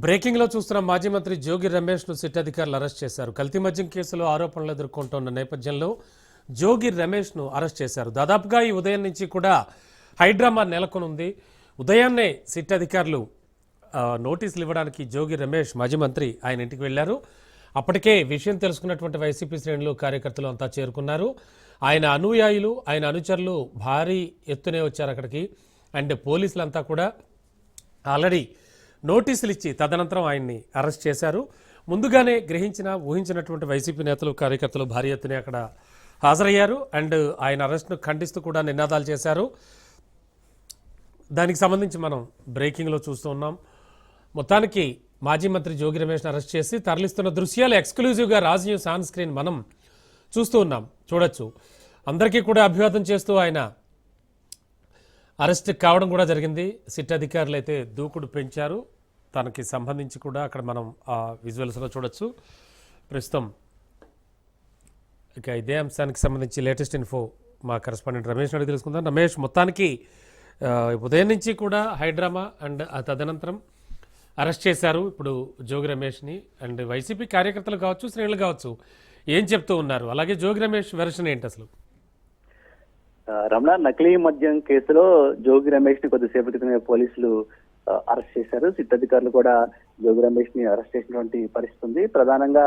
Breaking లో చూస్తున్న మాజీ మంత్రి జోగి రమేష్ ను సిట్ అధికారులు అరెస్ట్ చేశారు. కల్తీ మద్యం కేసులో ఆరోపణలు ఎదుర్కొంటున్న నేపథ్యంలో జోగి రమేష్ ను అరెస్ట్ చేశారు. దాదాపుగా ఈ ఉదయం నుంచి కూడా హైడ్రామా నెలకొనుంది. ఉదయాన్నే సిట్ అధికారులు నోటీసులు ఇవ్వడానికి జోగి రమేష్ మాజీ మంత్రి ఆయన ఇంటికి వెళ్లారు. అప్పటికే విషయం తెలుసుకున్నటువంటి వైసీపీ శ్రేణులు కార్యకర్తలు అంతా చేరుకున్నారు. ఆయన అనుయాయులు ఆయన అనుచరులు భారీ ఎత్తునే వచ్చారు అక్కడికి. అండ్ పోలీసులంతా కూడా ఆల్రెడీ నోటీసులు ఇచ్చి తదనంతరం ఆయన్ని అరెస్ట్ చేశారు. ముందుగానే ఊహించినటువంటి వైసీపీ నేతలు కార్యకర్తలు భారీ ఎత్తునే అక్కడ హాజరయ్యారు. అండ్ ఆయన అరెస్ట్ను ఖండిస్తూ కూడా నినాదాలు చేశారు. దానికి సంబంధించి మనం బ్రేకింగ్లో చూస్తూ ఉన్నాం. మొత్తానికి మాజీ మంత్రి జోగి రమేష్ను అరెస్ట్ చేసి తరలిస్తున్న దృశ్యాలు ఎక్స్క్లూజివ్గా రాజ్ న్యూస్ ఆన్ స్క్రీన్ మనం చూస్తూ ఉన్నాం. చూడొచ్చు. అందరికీ కూడా అభివాదం చేస్తూ ఆయన అరెస్ట్ కావడం కూడా జరిగింది. సిట్ అధికారులు అయితే దూకుడు పెంచారు. తనకి సంబంధించి కూడా అక్కడ మనం ఆ విజువల్స్లో చూడొచ్చు. ప్రస్తుతం ఇక ఇదే అంశానికి సంబంధించి లేటెస్ట్ ఇన్ఫో మా కరెస్పాండెంట్ రమేష్ అడిగి తెలుసుకుందాం. రమేష్, మొత్తానికి ఉదయం నుంచి కూడా హైడ్రామా అండ్ తదనంతరం అరెస్ట్ చేశారు ఇప్పుడు జోగి రమేష్ని. అండ్ వైసీపీ కార్యకర్తలు కావచ్చు, శ్రేణులు కావచ్చు, ఏం చెప్తూ ఉన్నారు? అలాగే జోగి రమేష్ వెర్షన్ ఏంటి అసలు? రమణ, నకిలీ మద్యం కేసులో జోగి రమేష్ ని కొద్దిసేపు క్రితమే పోలీసులు అరెస్ట్ చేశారు. సిట్ అధికారులు కూడా జోగి రమేష్ ని అరెస్ట్ చేసినటువంటి పరిస్థితి ఉంది. ప్రధానంగా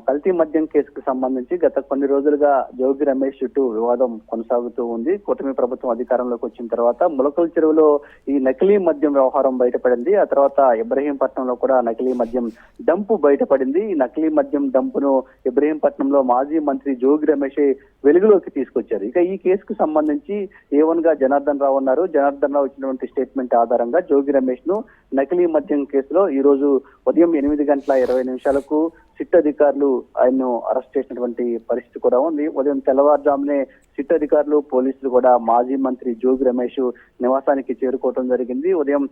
కల్తీ మద్యం కేసుకు సంబంధించి గత కొన్ని రోజులుగా జోగి రమేష్ చుట్టూ వివాదం కొనసాగుతూ ఉంది. కూటమి ప్రభుత్వం అధికారంలోకి వచ్చిన తర్వాత ములకల చెరువులో ఈ నకిలీ మద్యం వ్యవహారం బయటపడింది. ఆ తర్వాత ఇబ్రహీంపట్నంలో కూడా నకిలీ మద్యం డంపు బయటపడింది. ఈ నకిలీ మద్యం డంపును ఇబ్రహీంపట్నంలో మాజీ మంత్రి జోగి రమేష్ వెలుగులోకి తీసుకొచ్చారు. ఇక ఈ కేసుకు సంబంధించి A1 గా జనార్దన్ రావు ఉన్నారు. జనార్దన్ రావు ఇచ్చినటువంటి స్టేట్మెంట్ ఆధారంగా జోగి రమేష్ ను నకిలీ మద్యం కేసులో ఈ రోజు ఉదయం 8:20 సిట్ అధికారులు ఆయన్ను అరెస్ట్ చేసినటువంటి పరిస్థితి కూడా ఉంది. ఉదయం తెల్లవారుజామునే సిట్ అధికారులు, పోలీసులు కూడా మాజీ మంత్రి జోగి రమేష్ నివాసానికి చేరుకోవడం జరిగింది. ఉదయం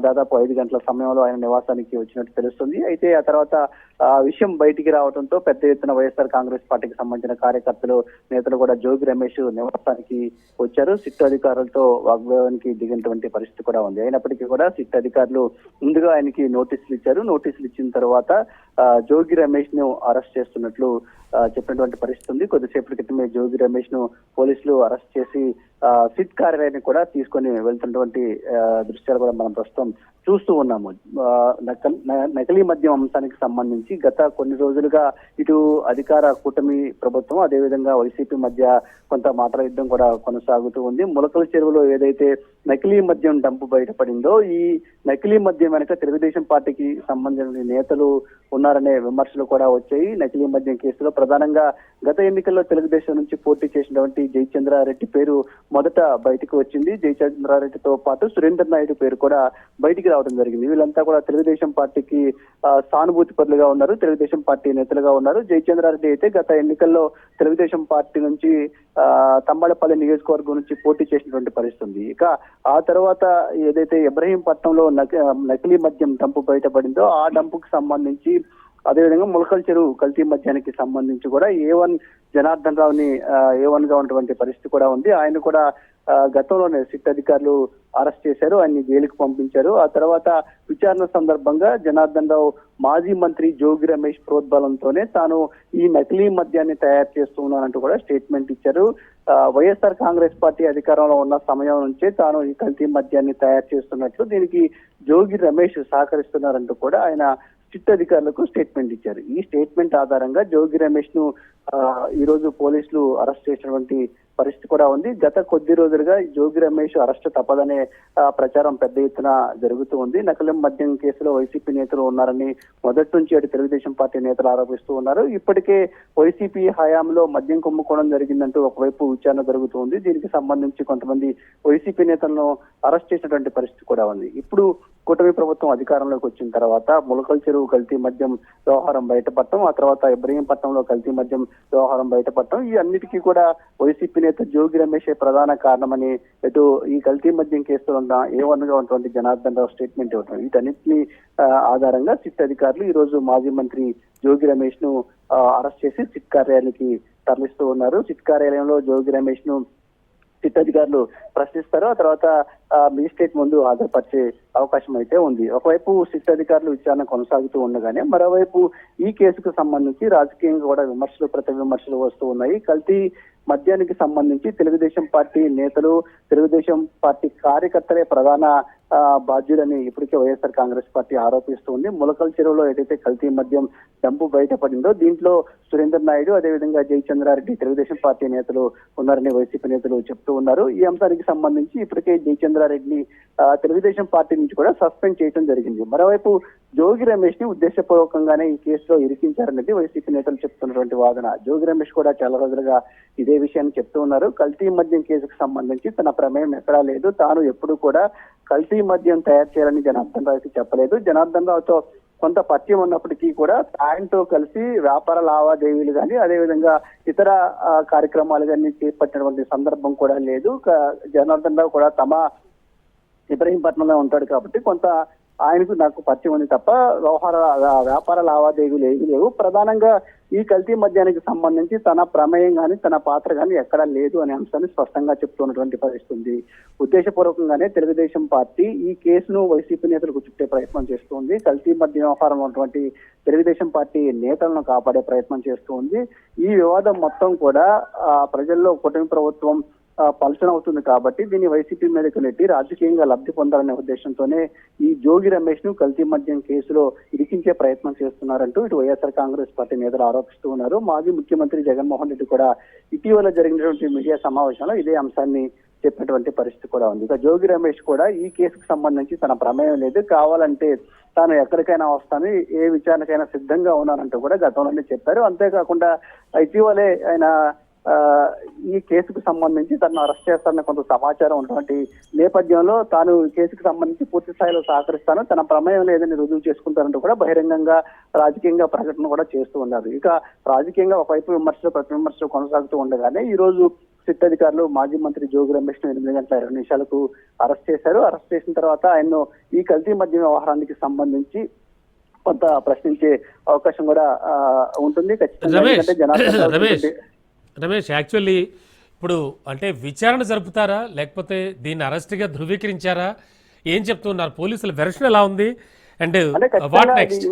దాదాపు 5 గంటల సమయంలో ఆయన నివాసానికి వచ్చినట్టు తెలుస్తుంది. అయితే ఆ తర్వాత విషయం బయటికి రావడంతో పెద్ద ఎత్తున వైఎస్ఆర్ కాంగ్రెస్ పార్టీకి సంబంధించిన కార్యకర్తలు, నేతలు కూడా జోగి రమేష్ నివాసానికి వచ్చారు. సిట్ అధికారులతో వాగ్వాదానికి దిగినటువంటి పరిస్థితి కూడా ఉంది. అయినప్పటికీ కూడా సిట్ అధికారులు ముందుగా ఆయనకి నోటీసులు ఇచ్చారు. నోటీసులు ఇచ్చిన తర్వాత జోగి రమేష్ ను అరెస్ట్ చేస్తున్నట్లు చెప్పినటువంటి పరిస్థితి ఉంది. కొద్దిసేపటి క్రితమే జోగి రమేష్ ను పోలీసులు అరెస్ట్ చేసి సిట్ కార్యాలయాన్ని కూడా తీసుకొని వెళ్తున్నటువంటి దృశ్యాలు కూడా మనం ప్రస్తుతం చూస్తూ ఉన్నాము. నకిలీ మద్యం అంశానికి సంబంధించి గత కొన్ని రోజులుగా ఇటు అధికార కూటమి ప్రభుత్వం, అదేవిధంగా వైసీపీ మధ్య కొంత మాటల యుద్ధం కూడా కొనసాగుతూ ఉంది. ములకల చెరువులో ఏదైతే నకిలీ మద్యం డంపు బయటపడిందో, ఈ నకిలీ మద్యం వెనక తెలుగుదేశం పార్టీకి సంబంధించిన నేతలు ఉన్నారనే విమర్శలు కూడా వచ్చాయి. నకిలీ మద్యం కేసులో ప్రధానంగా గత ఎన్నికల్లో తెలుగుదేశం నుంచి పోటీ చేసినటువంటి జయచంద్రారెడ్డి పేరు మొదట బయటకు వచ్చింది. జయచంద్రారెడ్డితో పాటు సురేందర్ నాయుడు పేరు కూడా బయటికి రావడం జరిగింది. వీళ్ళంతా కూడా తెలుగుదేశం పార్టీకి సానుభూతి పరులుగా ఉన్నారు, తెలుగుదేశం పార్టీ నేతలుగా ఉన్నారు. జయచంద్రారెడ్డి అయితే గత ఎన్నికల్లో తెలుగుదేశం పార్టీ నుంచి తంబళపల్లి నియోజకవర్గం నుంచి పోటీ చేసినటువంటి పరిస్థితి ఉంది. ఇక ఆ తర్వాత ఏదైతే ఇబ్రహీంపట్నంలో నకిలీ మద్యం డంపు బయటపడిందో, ఆ డంపుకు సంబంధించి అదేవిధంగా ములకల చెరువు కల్తీ మద్యానికి సంబంధించి కూడా A1 జనార్దన్ రావుని A1 గా ఉన్నటువంటి పరిస్థితి కూడా ఉంది. ఆయన కూడా గతంలోనే సిట్ అధికారులు అరెస్ట్ చేశారు, ఆయన్ని జైలుకు పంపించారు. ఆ తర్వాత విచారణ సందర్భంగా జనార్దన్ రావు మాజీ మంత్రి జోగి రమేష్ ప్రోద్బలంతోనే తాను ఈ నకిలీ మద్యాన్ని తయారు చేస్తున్నానంటూ కూడా స్టేట్మెంట్ ఇచ్చారు. వైఎస్ఆర్ కాంగ్రెస్ పార్టీ అధికారంలో ఉన్న సమయం నుంచే తాను ఈ కల్తీ మద్యాన్ని తయారు చేస్తున్నట్లు, దీనికి జోగి రమేష్ సహకరిస్తున్నారంటూ కూడా ఆయన సిట్ అధికారులకు స్టేట్మెంట్ ఇచ్చారు. ఈ స్టేట్మెంట్ ఆధారంగా జోగి రమేష్ ను ఈ రోజు పోలీసులు అరెస్ట్ చేసినటువంటి పరిస్థితి కూడా ఉంది. గత కొద్ది రోజులుగా జోగి రమేష్ అరెస్ట్ తప్పదనే ప్రచారం పెద్ద ఎత్తున జరుగుతూ ఉంది. నకలి మద్యం కేసులో వైసీపీ నేతలు ఉన్నారని మొదటి నుంచి అటు తెలుగుదేశం పార్టీ నేతలు ఆరోపిస్తూ ఉన్నారు. ఇప్పటికే వైసీపీ హయాంలో మద్యం కుంభకోణం జరిగిందంటూ ఒకవైపు విచారణ జరుగుతుంది. దీనికి సంబంధించి కొంతమంది వైసీపీ నేతలను అరెస్ట్ చేసినటువంటి పరిస్థితి కూడా ఉంది. ఇప్పుడు కూటమి ప్రభుత్వం అధికారంలోకి వచ్చిన తర్వాత ములకల్ చెరువు కల్తీ మద్యం వ్యవహారం బయటపడటం, ఆ తర్వాత ఇబ్రహీంపట్నంలో కల్తీ మద్యం వ్యవహారం బయటపడటం, ఈ అన్నిటికీ కూడా వైసీపీ నేత జోగి రమేష్ ప్రధాన కారణమని ఇటు ఈ కల్తీ మద్యం కేసులో ఉన్న A1గా ఉన్నటువంటి జనార్దన్ రావు స్టేట్మెంట్ ఇవ్వడం, వీటన్నిటిని ఆధారంగా సిట్ అధికారులు ఈ రోజు మాజీ మంత్రి జోగి రమేష్ ను అరెస్ట్ చేసి సిట్ కార్యాలయానికి తరలిస్తూ ఉన్నారు. సిట్ కార్యాలయంలో జోగి రమేష్ ను సిట్ అధికారులు ప్రశ్నిస్తారు. ఆ తర్వాత మెజిస్ట్రేట్ ముందు హాజరుపరిచే అవకాశం అయితే ఉంది. ఒకవైపు సిట్ అధికారులు విచారణ కొనసాగుతూ ఉండగానే మరోవైపు ఈ కేసుకు సంబంధించి రాజకీయంగా కూడా విమర్శలు ప్రతి విమర్శలు వస్తూ ఉన్నాయి. కల్తీ మద్యానికి సంబంధించి తెలుగుదేశం పార్టీ నేతలు, తెలుగుదేశం పార్టీ కార్యకర్తలే ప్రధాన బాధ్యులని ఇప్పటికే వైఎస్ఆర్ కాంగ్రెస్ పార్టీ ఆరోపిస్తూ ఉంది. ములకల్ చెరువులో ఏదైతే కల్తీ మద్యం డంపు బయటపడిందో దీంట్లో సురేందర్ నాయుడు, అదేవిధంగా జయచంద్రారెడ్డి తెలుగుదేశం పార్టీ నేతలు ఉన్నారని వైసీపీ నేతలు చెప్తూ ఉన్నారు. ఈ అంశానికి సంబంధించి ఇప్పటికే జయచంద్రారెడ్డిని తెలుగుదేశం పార్టీ నుంచి కూడా సస్పెండ్ చేయడం జరిగింది. మరోవైపు జోగి రమేష్ ని ఉద్దేశపూర్వకంగానే ఈ కేసులో ఇరికించారనేది వైసీపీ నేతలు చెప్తున్నటువంటి వాదన. జోగి రమేష్ కూడా చాలా రోజులుగా ఇదే విషయాన్ని చెప్తూ ఉన్నారు. కల్తీ మద్యం కేసుకు సంబంధించి తన ప్రమేయం ఎక్కడా లేదు, తాను ఎప్పుడు కూడా కల్తీ మద్యం తయారు చేయాలని జనార్దన్ రావుకి చెప్పలేదు. జనార్దన్ రావుతో కొంత పరిచయం ఉన్నప్పటికీ కూడా ఆయనతో కలిసి వ్యాపార లావాదేవీలు కానీ అదేవిధంగా ఇతర కార్యక్రమాలు కానీ చేపట్టినటువంటి సందర్భం కూడా లేదు. జనార్దన్ రావు కూడా తమ ఇబ్రహీంపట్నంలో ఉంటాడు కాబట్టి కొంత ఆయనకు నాకు పరిచయం ఉంది తప్ప వ్యాపార లావాదేవీలు ఏమీ లేవు. ప్రధానంగా ఈ కల్తీ మద్యానికి సంబంధించి తన ప్రమేయం కానీ తన పాత్ర కానీ ఎక్కడా లేదు అనే అంశాన్ని స్పష్టంగా చెప్తున్నటువంటి పరిస్థితి. ఉద్దేశపూర్వకంగానే తెలుగుదేశం పార్టీ ఈ కేసును వైసీపీ నేతలకు చుట్టే ప్రయత్నం చేస్తుంది. కల్తీ మద్య వ్యవహారంలో ఉన్నటువంటి తెలుగుదేశం పార్టీ నేతలను కాపాడే ప్రయత్నం చేస్తుంది. ఈ వివాదం మొత్తం కూడా ప్రజల్లో కూటమి ప్రభుత్వం పలచన అవుతుంది కాబట్టి దీన్ని వైసీపీ మీదకు నెట్టి రాజకీయంగా లబ్ధి పొందాలనే ఉద్దేశంతోనే ఈ జోగి రమేష్ ను కల్తీ మద్యం కేసులో ఇరికించే ప్రయత్నం చేస్తున్నారంటూ ఇటు వైఎస్ఆర్ కాంగ్రెస్ పార్టీ నేతలు ఆరోపిస్తూ ఉన్నారు. మాజీ ముఖ్యమంత్రి జగన్మోహన్ రెడ్డి కూడా ఇటీవల జరిగినటువంటి మీడియా సమావేశంలో ఇదే అంశాన్ని చెప్పినటువంటి పరిస్థితి కూడా ఉంది. ఇక జోగి రమేష్ కూడా ఈ కేసుకు సంబంధించి తన ప్రమేయం లేదు, కావాలంటే తాను ఎక్కడికైనా వస్తాను, ఏ విచారణకైనా సిద్ధంగా ఉన్నానంటూ కూడా గతంలోనే చెప్పారు. అంతేకాకుండా ఇటీవలే ఆయన ఈ కేసుకు సంబంధించి తనను అరెస్ట్ చేస్తారన్న కొంత సమాచారం ఉన్నటువంటి నేపథ్యంలో తాను ఈ కేసుకు సంబంధించి పూర్తి స్థాయిలో సహకరిస్తాను, తన ప్రమేయం లేదని రుజువు చేసుకుంటారంటూ కూడా బహిరంగంగా రాజకీయంగా ప్రకటన కూడా చేస్తూ ఉన్నారు. ఇక రాజకీయంగా ఒకవైపు విమర్శలు ప్రతి విమర్శలు కొనసాగుతూ ఉండగానే ఈ రోజు సిట్ అధికారులు మాజీ మంత్రి జోగి రమేష్ ను 8:20 అరెస్ట్ చేశారు. అరెస్ట్ చేసిన తర్వాత ఆయన్ను ఈ కల్తీ మద్యం వ్యవహారానికి సంబంధించి కొంత ప్రశ్నించే అవకాశం కూడా ఉంటుంది ఖచ్చితంగా. రమేష్ యాక్చువల్లీ ఇప్పుడు అంటే విచారణ జరుపుతారా లేకపోతే దీన్ని అరెస్ట్గా ధృవీకరించారా, ఏం చెప్తున్నారు పోలీసుల వెర్షన్ ఎలా ఉంది అండ్ వాట్ నెక్స్ట్?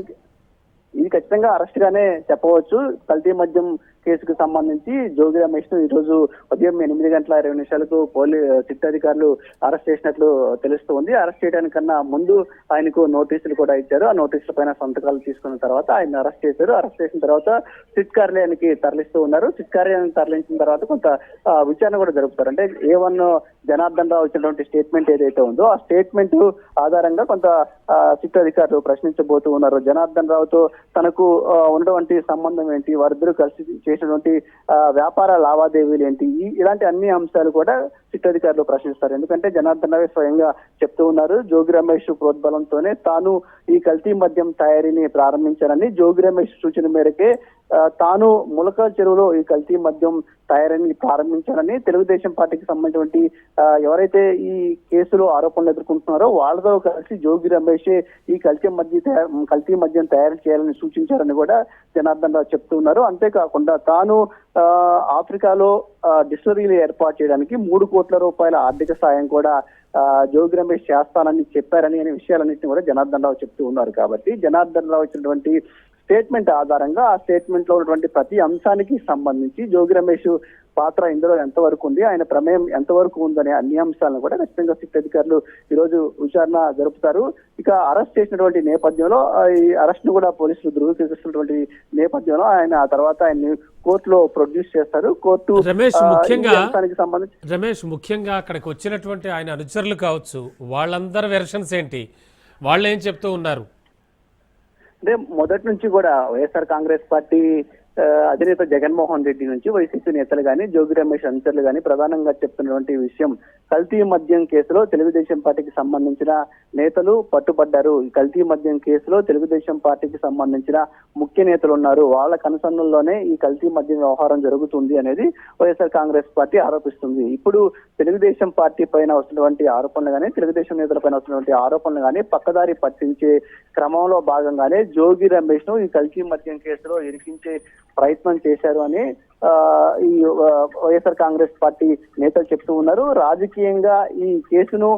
ఇది ఖచ్చితంగా అరెస్ట్ గానే చెప్పవచ్చు. కల్తీ మద్యం కేసుకు సంబంధించి జోగి రమేష్ ను ఈ రోజు ఉదయం 8:20 సిట్ అధికారులు అరెస్ట్ చేసినట్లు తెలుస్తుంది. అరెస్ట్ చేయడానికన్నా ముందు ఆయనకు నోటీసులు కూడా ఇచ్చారు. ఆ నోటీసుల పైన సంతకాలు తీసుకున్న తర్వాత ఆయన అరెస్ట్ చేశారు. అరెస్ట్ చేసిన తర్వాత సిట్ కార్యాలయానికి తరలిస్తూ ఉన్నారు. సిట్ కార్యాలయానికి తరలించిన తర్వాత కొంత విచారణ కూడా జరుపుతారు. అంటే A1 జనార్దన్ రావు ఇచ్చినటువంటి స్టేట్మెంట్ ఏదైతే ఉందో ఆ స్టేట్మెంట్ ఆధారంగా కొంత సిట్ అధికారులు ప్రశ్నించబోతూ ఉన్నారు. జనార్దన్ రావుతో తనకు ఉన్నటువంటి సంబంధం ఏంటి, వారిద్దరూ కలిసి చేసినటువంటి వ్యాపార లావాదేవీలు ఏంటి, ఇలాంటి అన్ని అంశాలు కూడా సిట్ అధికారులు ప్రశ్నిస్తారు. ఎందుకంటే జనార్దన్ రావు స్వయంగా చెప్తూ ఉన్నారు, జోగి రమేష్ ప్రోద్బలంతోనే తాను ఈ కల్తీ మద్యం తయారీని ప్రారంభించానని, జోగి రమేష్ సూచన మేరకే తాను ములకల్ చెరువులో ఈ కల్తీ మద్యం తయారీని ప్రారంభించానని, తెలుగుదేశం పార్టీకి సంబంధించినటువంటి ఎవరైతే ఈ కేసులో ఆరోపణలు ఎదుర్కొంటున్నారో వాళ్ళతో కలిసి జోగి రమేష్ ఈ కల్తీ మద్యం తయారు చేయాలని సూచించారని కూడా జనార్దన్ రావు చెప్తున్నారు. అంతేకాకుండా తాను ఆఫ్రికాలో డిస్టిలరీలు ఏర్పాటు చేయడానికి 3 కోట్ల రూపాయల ఆర్థిక సాయం కూడా జోగి రమేష్ చేస్తానని చెప్పారని అనే విషయాలన్నింటినీ కూడా జనార్దన్ రావు చెప్తూ ఉన్నారు. కాబట్టి జనార్దన్ రావు ఇచ్చినటువంటి స్టేట్మెంట్ ఆధారంగా ఆ స్టేట్మెంట్ లో ఉన్నటువంటి ప్రతి అంశానికి సంబంధించి జోగి రమేష్ పాత్ర ఇందులో ఎంతవరకు ఉంది, ఆయన ప్రమేయం ఎంతవరకు ఉందనే అన్ని అంశాలను కూడా ఖచ్చితంగా సిట్ అధికారులు ఈ రోజు విచారణ జరుపుతారు. ఇక అరెస్ట్ చేసినటువంటి నేపథ్యంలో ఈ అరెస్ట్ ను కూడా పోలీసులు ధృవీకరిస్తున్నటువంటి నేపథ్యంలో ఆయన ఆ తర్వాత ఆయన్ని కోర్టులో ప్రొడ్యూస్ చేస్తారు. కోర్టు రమేష్ ముఖ్యంగా ఈ అంశానికి సంబంధించి రమేష్ ముఖ్యంగా అక్కడికి వచ్చినటువంటి ఆయన అనుచరులు కావచ్చు, వాళ్ళందరి వెర్షన్స్ ఏంటి, వాళ్ళు ఏం చెప్తూ ఉన్నారు? అంటే మొదటి నుంచి కూడా వైఎస్ఆర్ కాంగ్రెస్ పార్టీ అధినేత జగన్మోహన్ రెడ్డి నుంచి వైసీపీ నేతలు కానీ జోగి రమేష్ అనుచరులు కానీ ప్రధానంగా చెప్తున్నటువంటి విషయం, కల్తీ మద్యం కేసులో తెలుగుదేశం పార్టీకి సంబంధించిన నేతలు పట్టుబడ్డారు. ఈ కల్తీ మద్యం కేసులో తెలుగుదేశం పార్టీకి సంబంధించిన ముఖ్య నేతలు ఉన్నారు, వాళ్ళ కనుసన్నల్లోనే ఈ కల్తీ మద్యం వ్యవహారం జరుగుతుంది అనేది వైఎస్ఆర్ కాంగ్రెస్ పార్టీ ఆరోపిస్తుంది. ఇప్పుడు తెలుగుదేశం పార్టీ పైన వస్తున్నటువంటి ఆరోపణలు కానీ తెలుగుదేశం నేతల పైన వస్తున్నటువంటి ఆరోపణలు కానీ పక్కదారి పట్టించే క్రమంలో భాగంగానే జోగి రమేష్ ను ఈ కల్తీ మద్యం కేసులో ఇరికించే ప్రయత్నం చేశారు అని ఈ వైఎస్ఆర్ కాంగ్రెస్ పార్టీ నేతలు చెప్తూ ఉన్నారు. రాజకీయంగా ఈ కేసును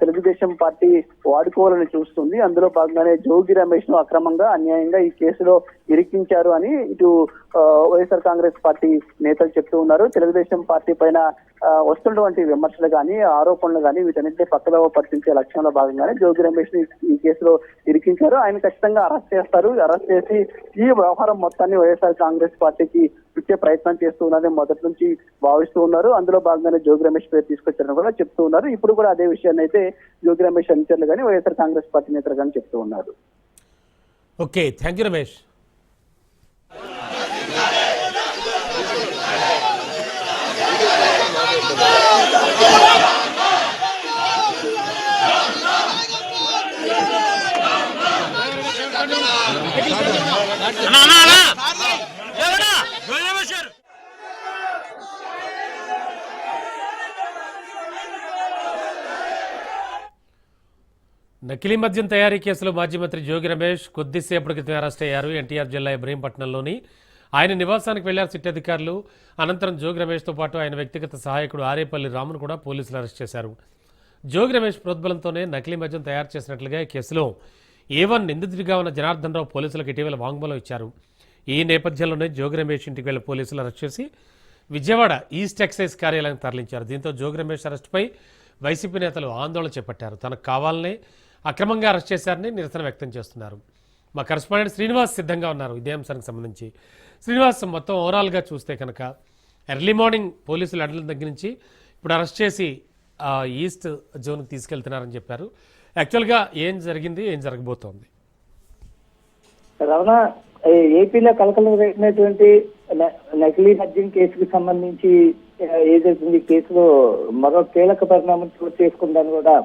తెలుగుదేశం పార్టీ వాడుకోవాలని చూస్తుంది. అందులో భాగంగానే జోగి రమేష్ ను అక్రమంగా అన్యాయంగా ఈ కేసులో ఇరికించారు అని ఇటు వైఎస్ఆర్ కాంగ్రెస్ పార్టీ నేతలు చెప్తూ ఉన్నారు. తెలుగుదేశం పార్టీ పైన వస్తున్నటువంటి విమర్శలు కానీ ఆరోపణలు కానీ వీటన్నింటినీ పక్కలో పట్టించే లక్ష్యంలో భాగంగానే జోగి రమేష్ ని ఈ కేసులో ఇరికించారు. ఆయన ఖచ్చితంగా అరెస్ట్ చేస్తారు. అరెస్ట్ చేసి ఈ వ్యవహారం మొత్తాన్ని వైఎస్ఆర్ కాంగ్రెస్ పార్టీకి ఇచ్చే ప్రయత్నం చేస్తూ ఉన్నారని మొదటి నుంచి భావిస్తూ ఉన్నారు. అందులో భాగంగానే జోగి రమేష్ పేరు తీసుకొచ్చారని కూడా చెప్తూ ఉన్నారు. ఇప్పుడు కూడా అదే విషయాన్ని అయితే జోగి రమేష్ అనుచరులు కానీ వైఎస్ఆర్ కాంగ్రెస్ పార్టీ నేతలు కానీ చెప్తూ ఉన్నారు. Okay, thank you Ramesh. నకిలీ మద్యం తయారీ కేసులో మాజీ మంత్రి జోగి రమేష్ కొద్దిసేపటి క్రితం అరెస్ట్ అయ్యారు. ఎన్టీఆర్ జిల్లా ఇబ్రహీంపట్నంలోని ఆయన నివాసానికి వెళ్లారు సిట్ అధికారులు. అనంతరం జోగి రమేష్తో పాటు ఆయన వ్యక్తిగత సహాయకుడు ఆరేపల్లి రామును కూడా పోలీసులు అరెస్ట్ చేశారు. జోగి రమేష్ ప్రోద్బలంతోనే నకిలీ మద్యం తయారు చేసినట్లుగా ఈ కేసులో A1 నిందితుడిగా ఉన్న జనార్దన్ రావు పోలీసులకు ఇటీవల వాంగ్మూలం ఇచ్చారు. ఈ నేపథ్యంలోనే జోగి రమేష్ ఇంటికి వెళ్లి పోలీసులు అరెస్ట్ చేసి విజయవాడ ఈస్ట్ ఎక్సైజ్ కార్యాలయానికి తరలించారు. దీంతో జోగి రమేష్ అరెస్టుపై వైసీపీ నేతలు ఆందోళన చేపట్టారు. తనకు కావాలనే అక్రమంగా అరెస్ట్ చేశారని నిరసన వ్యక్తం చేస్తున్నారు. మా కరెస్పాండెంట్ శ్రీనివాస్ సిద్ధంగా ఉన్నారు ఇదే అంశానికి సంబంధించి. శ్రీనివాస్, మొత్తం ఓవరాల్గా చూస్తే కనుక ఎర్లీ మార్నింగ్ పోలీసులు అడ్ల దగ్గర నుంచి ఇప్పుడు అరెస్ట్ చేసి ఈస్ట్ జోన్కి తీసుకెళ్తున్నారని చెప్పారు. యాక్చువల్గా ఏం జరిగింది, ఏం జరగబోతోంది? రమణ, ఏపీలో కలకలం రేపినటువంటి నకిలీ మద్యం కేసుకు సంబంధించి ఏదైతుంది కేసులో మరో కీలక పరిణామం చోటు చేసుకుందని కూడా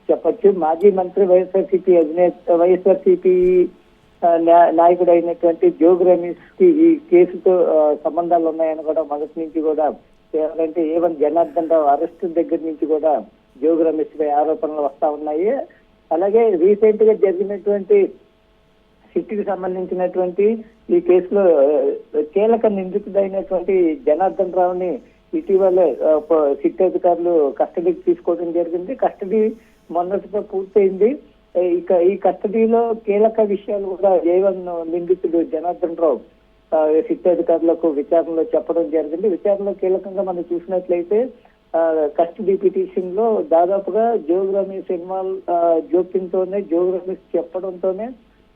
చెప్పొచ్చు. మాజీ మంత్రి వైఎస్ఆర్సీపీ అధినేత వైఎస్ఆర్సీపీ నాయకుడు అయినటువంటి జోగి రమేష్ కి ఈ కేసుతో సంబంధాలు ఉన్నాయని కూడా మొదటి నుంచి కూడా ఎవరంటే A1 జనార్దన్ రావు అరెస్ట్ దగ్గర నుంచి కూడా జోగి రమేష్ పై ఆరోపణలు వస్తా ఉన్నాయి. అలాగే రీసెంట్ గా జరిగినటువంటి సిట్కి సంబంధించినటువంటి ఈ కేసులో కీలక నిందితుడైనటువంటి జనార్దన్ రావుని ఇటీవల సిట్ అధికారులు కస్టడీకి తీసుకోవడం జరిగింది. కస్టడీ మొన్నటితో పూర్తయింది. ఇక ఈ కస్టడీలో కీలక విషయాలు కూడా A1 నిందితుడు జనార్దన్ రావు సిట్ అధికారులకు విచారణలో చెప్పడం జరిగింది. విచారణలో కీలకంగా మనం చూసినట్లయితే కస్టడీ పిటిషన్ లో దాదాపుగా జోగి రమేష్ జోక్యంతోనే జోగి రమేష్ చెప్పడంతోనే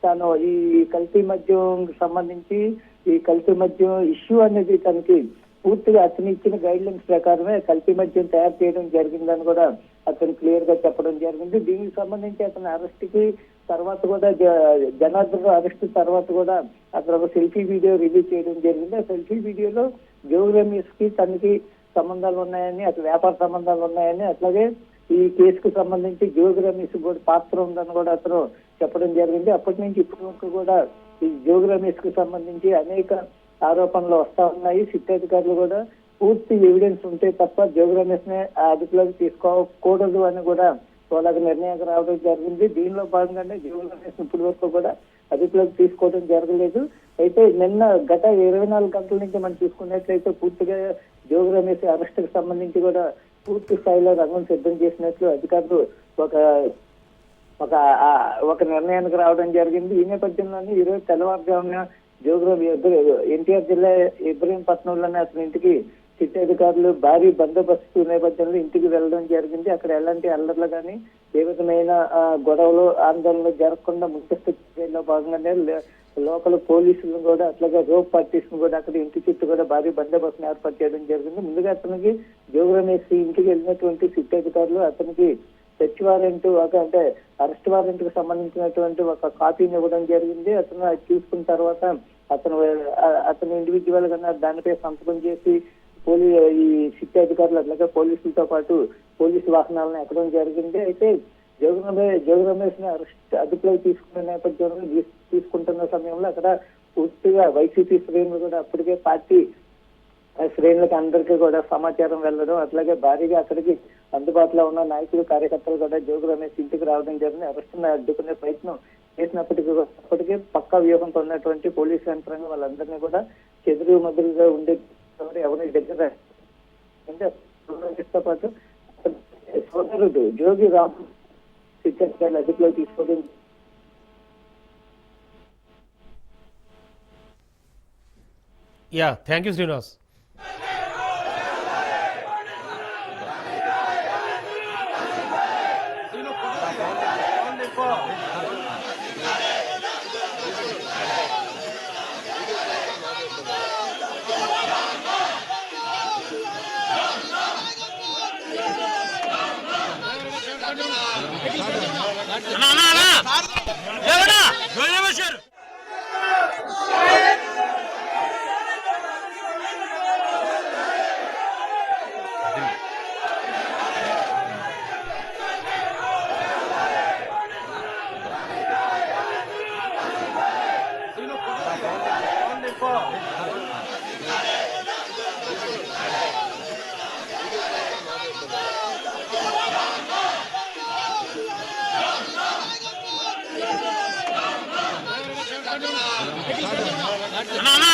తాను ఈ కల్తీ మద్యం సంబంధించి ఈ కల్తీ మద్యం ఇష్యూ అనేది తనకి పూర్తిగా అతను ఇచ్చిన గైడ్ లైన్స్ ప్రకారమే కల్తీ మద్యం తయారు చేయడం జరిగిందని కూడా అతను క్లియర్ గా చెప్పడం జరిగింది. దీనికి సంబంధించి అతని అరెస్ట్ కి తర్వాత కూడా జనార్దన్ అరెస్ట్ తర్వాత కూడా అతను ఒక సెల్ఫీ వీడియో రిలీజ్ చేయడం జరిగింది. ఆ సెల్ఫీ వీడియోలో జోగి రమేష్ కి తనకి సంబంధాలు ఉన్నాయని, అటు వ్యాపార సంబంధాలు ఉన్నాయని, అట్లాగే ఈ కేసుకు సంబంధించి జోగి రమేష్ కూడా పాత్ర ఉందని కూడా అతను చెప్పడం జరిగింది. అప్పటి నుంచి ఇప్పటి వరకు కూడా ఈ జోగి రమేష్ కు సంబంధించి అనేక ఆరోపణలు వస్తా ఉన్నాయి. సిట్ అధికారులు కూడా పూర్తి ఎవిడెన్స్ ఉంటే తప్ప జోగి రమేష్ ని అదుపులోకి తీసుకోకూడదు అని కూడా వాళ్ళకి నిర్ణయానికి రావడం జరిగింది. దీనిలో భాగంగానే జోగి రమేష్ ఇప్పటి వరకు కూడా అదుపులోకి తీసుకోవడం జరగలేదు. అయితే నిన్న గత 24 గంటల నుంచి మనం చూసుకున్నట్లయితే పూర్తిగా జోగి రమేష్ అరెస్ట్ కి సంబంధించి కూడా పూర్తి స్థాయిలో రంగం సిద్ధం చేసినట్లు అధికారులు ఒక ఒక నిర్ణయానికి రావడం జరిగింది. ఈ నేపథ్యంలోనే ఈ రోజు తెల్లవారుజామున జోగురాం ఎన్టీఆర్ జిల్లా ఇబ్రహీంపట్నంలోనే అతని ఇంటికి సిట్ అధికారులు భారీ బందోబస్తు నేపథ్యంలో ఇంటికి వెళ్ళడం జరిగింది. అక్కడ ఎలాంటి అల్లర్లు కానీ ఏ విధమైన గొడవలు ఆందోళనలు జరగకుండా ముందస్తు చర్యల్లో భాగంగానే లోకల్ పోలీసులను కూడా అట్లాగే రోప్ పార్టీస్ కూడా అక్కడ ఇంటి చుట్టూ కూడా భారీ బందోబస్తును ఏర్పాటు చేయడం జరిగింది. ముందుగా అతనికి జోగురాం ఇంటికి వెళ్ళినటువంటి సిట్ అధికారులు అతనికి సెర్చ్ వారెంట్ అంటే అరెస్ట్ వారెంట్ కు సంబంధించినటువంటి ఒక కాపీని ఇవ్వడం జరిగింది. అతను అది చూసుకున్న తర్వాత అతను ఇండివిజువల్ గా దానిపై సంతకం చేసి ఈ సిట్ అధికారులు అట్లాగే పోలీసులతో పాటు పోలీసు వాహనాలను ఎక్కడం జరిగింది. అయితే జోగి రమేష్ ని అదుపులోకి తీసుకునే నేపథ్యంలో తీసుకుంటున్న సమయంలో అక్కడ పూర్తిగా వైసీపీ శ్రేణులు కూడా అప్పటికే పార్టీ శ్రేణులకు అందరికీ కూడా సమాచారం వెళ్ళడం అట్లాగే భారీగా అక్కడికి అందుబాటులో ఉన్న నాయకులు కార్యకర్తలు కూడా జోగి రమేష్ ఇంటికి రావడం జరిగింది. అరెస్టును అడ్డుకునే ప్రయత్నం చేసినప్పటికీ పక్కా వ్యూహంతో ఉన్నటువంటి పోలీసు యంత్రాంగం వాళ్ళందరినీ కూడా చెదురు మదురుగా ఉండే ఎవరి దగ్గర అంటే తో పాటు సోదరుడు జోగి రామ్ సిద్ధార్థాలు అదుపులో తీసుకోవడం. Thank you Srinivas. అన్నా